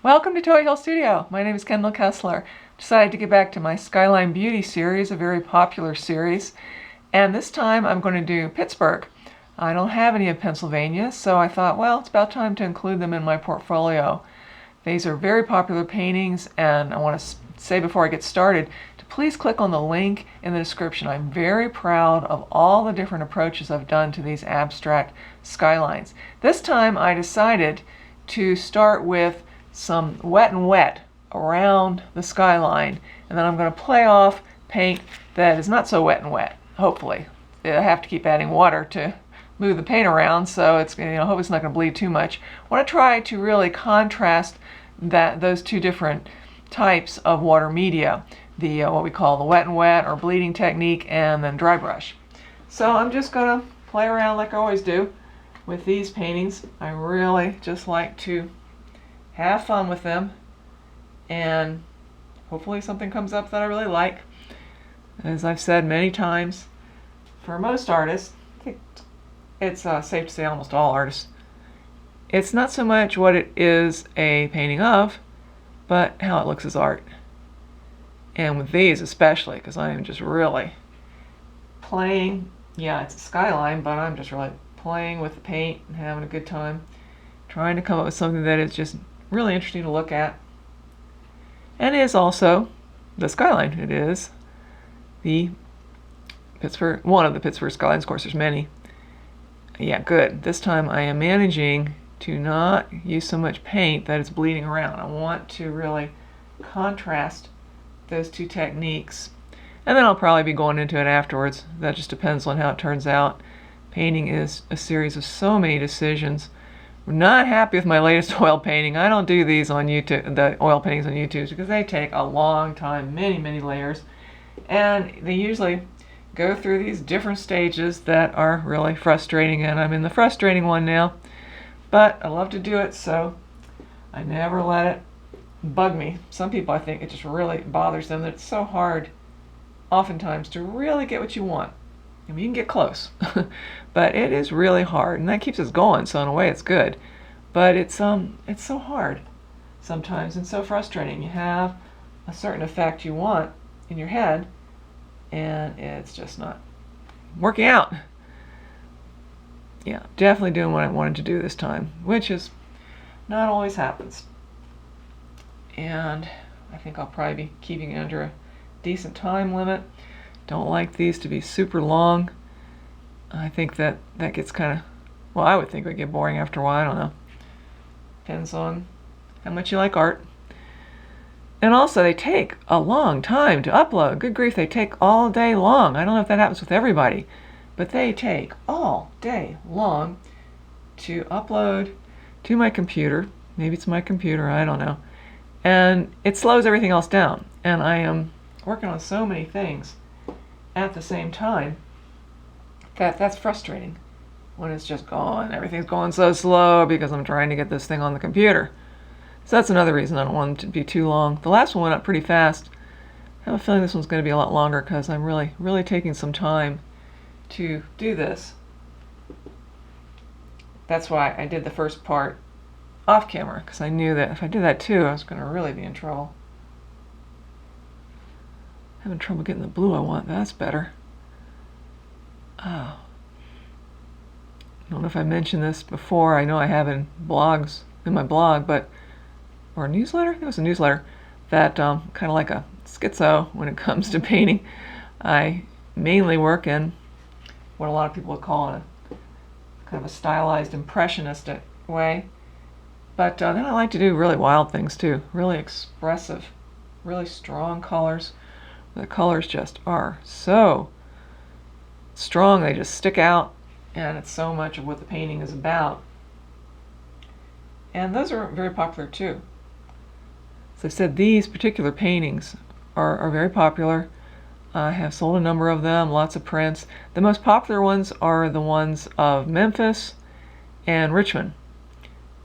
Welcome to Toy Hill Studio. My name is Kendall Kessler. Decided to get back to my Skyline Beauty series, a very popular series. And this time I'm going to do Pittsburgh. I don't have any of Pennsylvania, so I thought, well, it's about time to include them in my portfolio. These are very popular paintings, and I want to say before I get started to please click on the link in the description. I'm very proud of all the different approaches I've done to these abstract skylines. This time I decided to start with some wet and wet around the skyline, and then I'm going to play off paint that is not so wet and wet, hopefully. I have to keep adding water to move the paint around, so it's, hope it's not going to bleed too much. I want to try to really contrast those two different types of water media, the what we call the wet and wet or bleeding technique, and then dry brush. So I'm just going to play around like I always do with these paintings. I really just like to have fun with them, and hopefully something comes up that I really like. As I've said many times, for most artists, I think it's safe to say almost all artists, it's not so much what it is a painting of, but how it looks as art. And with these especially, because I am just really playing, yeah, it's a skyline, but I'm just really playing with the paint and having a good time, trying to come up with something that is just really interesting to look at. And it is also the skyline. It is the Pittsburgh, one of the Pittsburgh skylines. Of course, there's many. Yeah, good. This time I am managing to not use so much paint that it's bleeding around. I want to really contrast those two techniques. And then I'll probably be going into it afterwards. That just depends on how it turns out. Painting is a series of so many decisions. I'm not happy with my latest oil painting. I don't do these on YouTube, the oil paintings on YouTube, because they take a long time, many layers, and they usually go through these different stages that are really frustrating, and I'm in the frustrating one now. But I love to do it, so I never let it bug me. Some people, I think it just really bothers them that it's so hard oftentimes to really get what you want. I mean, you can get close, but it is really hard, and that keeps us going, so in a way it's good. But it's so hard sometimes and so frustrating. You have a certain effect you want in your head, and it's just not working out. Yeah, definitely doing what I wanted to do this time, which is not always happens. And I think I'll probably be keeping it under a decent time limit. Don't like these to be super long. I think that gets kind of, well, I would think it would get boring after a while. I don't know. Depends on how much you like art. And also, they take a long time to upload. Good grief, they take all day long. I don't know if that happens with everybody, but they take all day long to upload to my computer. Maybe it's my computer, I don't know. And it slows everything else down. And I am working on so many things at the same time that's frustrating when it's just going, everything's going so slow because I'm trying to get this thing on the computer. So that's another reason I don't want them to be too long. The last one went up pretty fast. I have a feeling this one's going to be a lot longer because I'm really taking some time to do this. That's why I did the first part off camera, because I knew that if I did that too, I was going to really be in trouble. Having trouble getting the blue I want. That's better. Oh. I don't know if I mentioned this before. I know I have in blogs, in my blog, or a newsletter? I think it was a newsletter, that kind of like a schizo when it comes to painting. I mainly work in what a lot of people would call a kind of a stylized impressionistic way. But then I like to do really wild things too. Really expressive, really strong colors. The colors just are so strong, they just stick out, and it's so much of what the painting is about. And those are very popular too. As I've said, these particular paintings are very popular. I have sold a number of them, lots of prints. The most popular ones are the ones of Memphis and Richmond.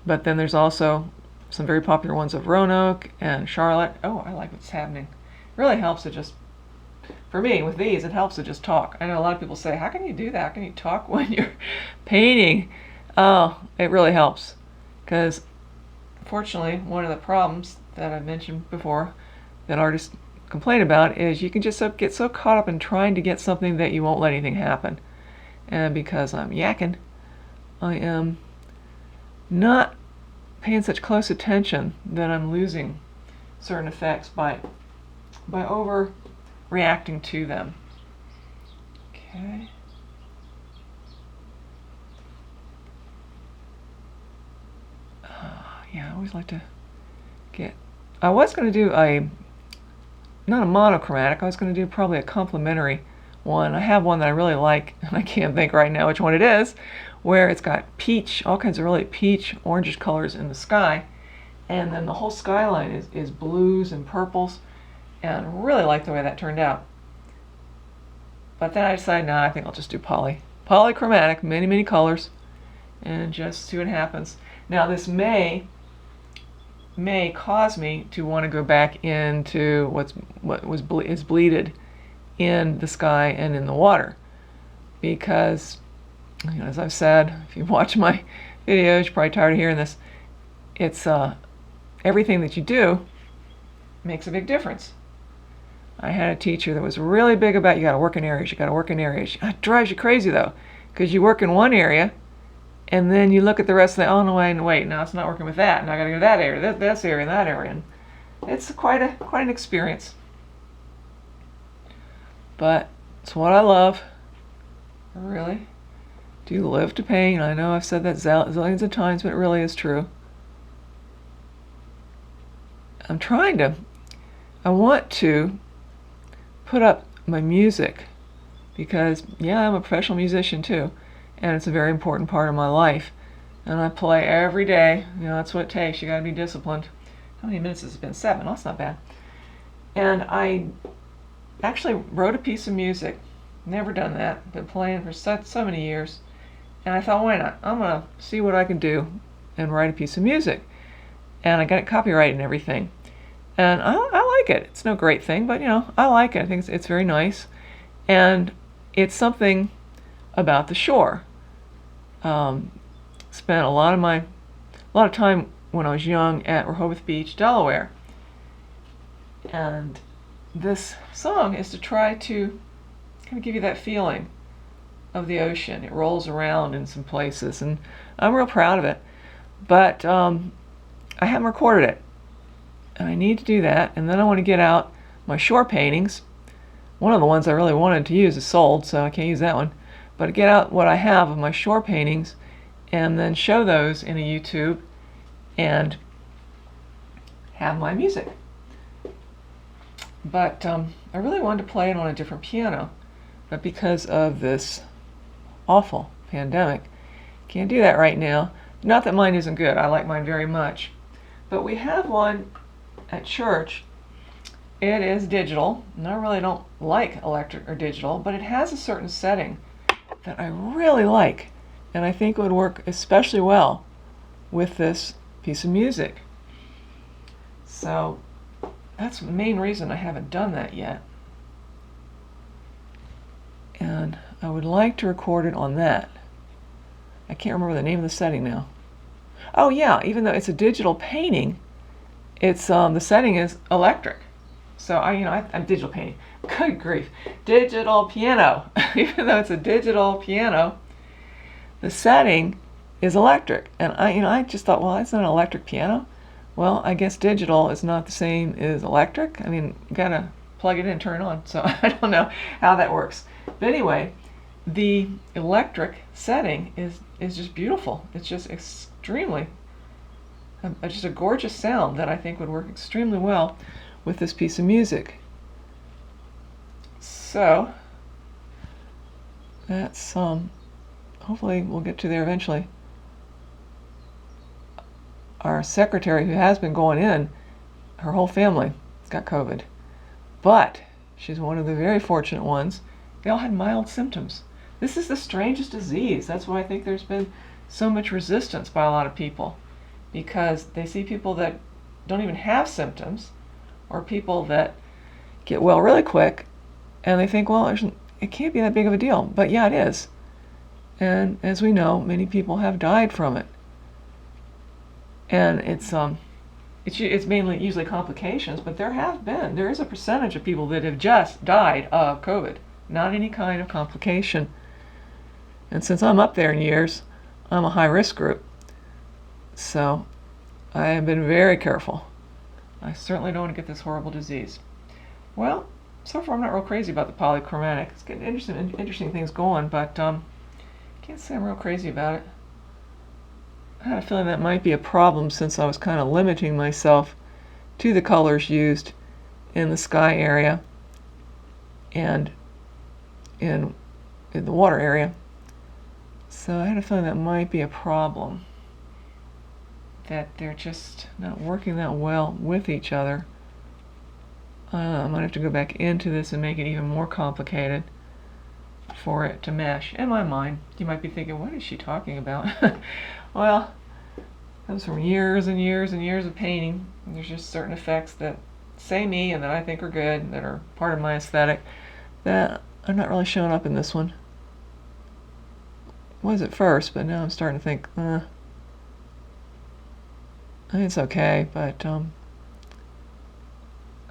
But then there's also some very popular ones of Roanoke and Charlotte. Oh, I like what's happening. It really helps to just, for me, with these, it helps to just talk. I know a lot of people say, how can you do that? How can you talk when you're painting? Oh, it really helps. Because fortunately, one of the problems that I mentioned before that artists complain about is you can just get so caught up in trying to get something that you won't let anything happen. And because I'm yakking, I am not paying such close attention that I'm losing certain effects by overreacting to them. Okay. Yeah, I always like to get... I was going to do not a monochromatic, I was going to do probably a complementary one. I have one that I really like, and I can't think right now which one it is, where it's got peach, all kinds of really peach, orangish colors in the sky, and then the whole skyline is blues and purples, and I really like the way that turned out. But then I decided, no, I think I'll just do polychromatic, many colors, and just see what happens. Now this may cause me to want to go back into what is bleeded in the sky and in the water, because, you know, as I've said, if you watch my videos, you're probably tired of hearing this. It's everything that you do makes a big difference. I had a teacher that was really big about you got to work in areas. It drives you crazy though, because you work in one area, and then you look at the rest of the, oh no, wait, no, it's not working with that, and I got to go to that area, this area, and that area, and it's quite an experience. But it's what I love. I really do live to paint. I know I've said that zillions of times, but it really is true. I want to put up my music because, yeah, I'm a professional musician too, and it's a very important part of my life. And I play every day. You know, that's what it takes. You got to be disciplined. How many minutes has it been? 7. Oh, that's not bad. And I actually wrote a piece of music. Never done that. Been playing for so many years. And I thought, why not? I'm going to see what I can do and write a piece of music. And I got it copyrighted and everything. And I like it. It's no great thing, but, you know, I like it. I think it's very nice. And it's something about the shore. Spent a lot of time when I was young at Rehoboth Beach, Delaware. And this song is to try to kind of give you that feeling of the ocean. It rolls around in some places, and I'm real proud of it. But I haven't recorded it. And I need to do that, and then I want to get out my shore paintings. One of the ones I really wanted to use is sold, so I can't use that one. But get out what I have of my shore paintings and then show those in a YouTube and have my music. But I really wanted to play it on a different piano, but because of this awful pandemic, can't do that right now. Not that mine isn't good, I like mine very much. But we have one at church. It is digital, and I really don't like electric or digital, but it has a certain setting that I really like, and I think it would work especially well with this piece of music. So that's the main reason I haven't done that yet. And I would like to record it on that. I can't remember the name of the setting now. Oh yeah, even though it's a digital painting, it's the setting is electric. So I'm digital painting. Good grief, digital piano. Even though it's a digital piano, the setting is electric. And I just thought, well, that's not an electric piano. Well, I guess digital is not the same as electric. I mean, you gotta plug it in, turn it on. So I don't know how that works. But anyway, the electric setting is just beautiful. It's just extremely, just a gorgeous sound that I think would work extremely well with this piece of music. So that's hopefully we'll get to there eventually. Our secretary, who has been going in, her whole family has got COVID, but she's one of the very fortunate ones. They all had mild symptoms. This is the strangest disease. That's why I think there's been so much resistance by a lot of people, because they see people that don't even have symptoms, or people that get well really quick, and they think, well, it can't be that big of a deal. But yeah, it is. And as we know, many people have died from it. And it's mainly usually complications, but there is a percentage of people that have just died of COVID, not any kind of complication. And since I'm up there in years, I'm a high risk group. So I have been very careful. I certainly don't want to get this horrible disease. Well, so far I'm not real crazy about the polychromatic. It's getting interesting things going, but can't say I'm real crazy about it. I had a feeling that might be a problem since I was kind of limiting myself to the colors used in the sky area and in the water area. So I had a feeling that might be a problem, that they're just not working that well with each other. I might have to go back into this and make it even more complicated for it to mesh. In my mind, you might be thinking, what is she talking about? Well, that was from years and years and years of painting. There's just certain effects that say me and that I think are good, that are part of my aesthetic, that are not really showing up in this one. Was at first, but now I'm starting to think, I think it's okay, but I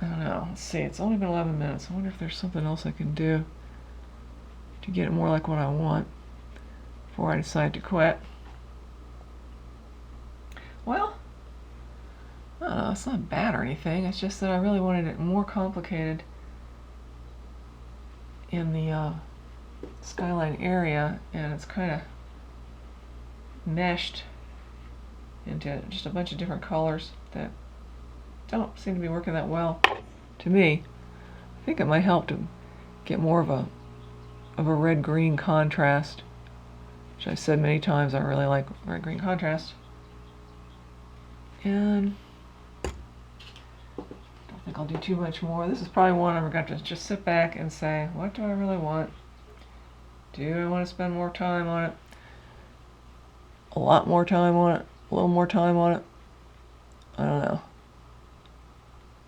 don't know. Let's see, it's only been 11 minutes. I wonder if there's something else I can do to get it more like what I want before I decide to quit. Well, I don't know, it's not bad or anything. It's just that I really wanted it more complicated in the Skyline area, and it's kind of meshed into just a bunch of different colors that don't seem to be working that well to me. I think it might help to get more of a red-green contrast, which I've said many times I really like red-green contrast. And I don't think I'll do too much more. This is probably one I'm going to just sit back and say, what do I really want? Do I want to spend more time on it? A lot more time on it? A little more time on it? I don't know.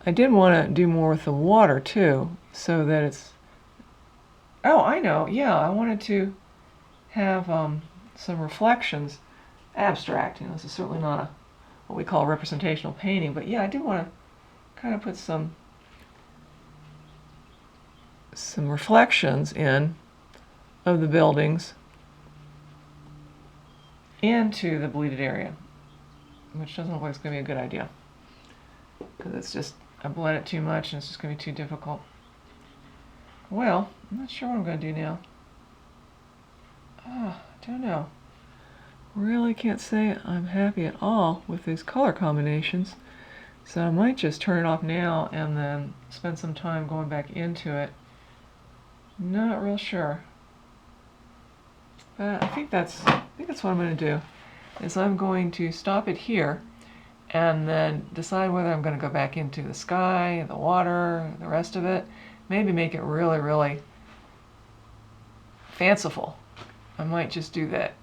I did want to do more with the water too, so that it's... Oh, I know. Yeah, I wanted to have some reflections. Abstract. This is certainly not what we call representational painting, but yeah, I did want to kind of put some reflections in of the buildings into the bleeded area, which doesn't look like it's going to be a good idea, because it's just, I bled it too much and it's just going to be too difficult. Well, I'm not sure what I'm going to do now. I don't know. Really can't say I'm happy at all with these color combinations, so I might just turn it off now and then spend some time going back into it. Not real sure. But I think that's what I'm going to do, is I'm going to stop it here and then decide whether I'm going to go back into the sky, the water, the rest of it. Maybe make it really, really fanciful. I might just do that.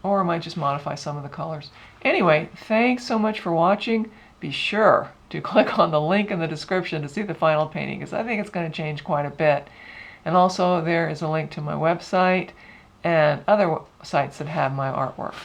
Or I might just modify some of the colors. Anyway, thanks so much for watching. Be sure to click on the link in the description to see the final painting, because I think it's going to change quite a bit. And also there is a link to my website and other sites that have my artwork.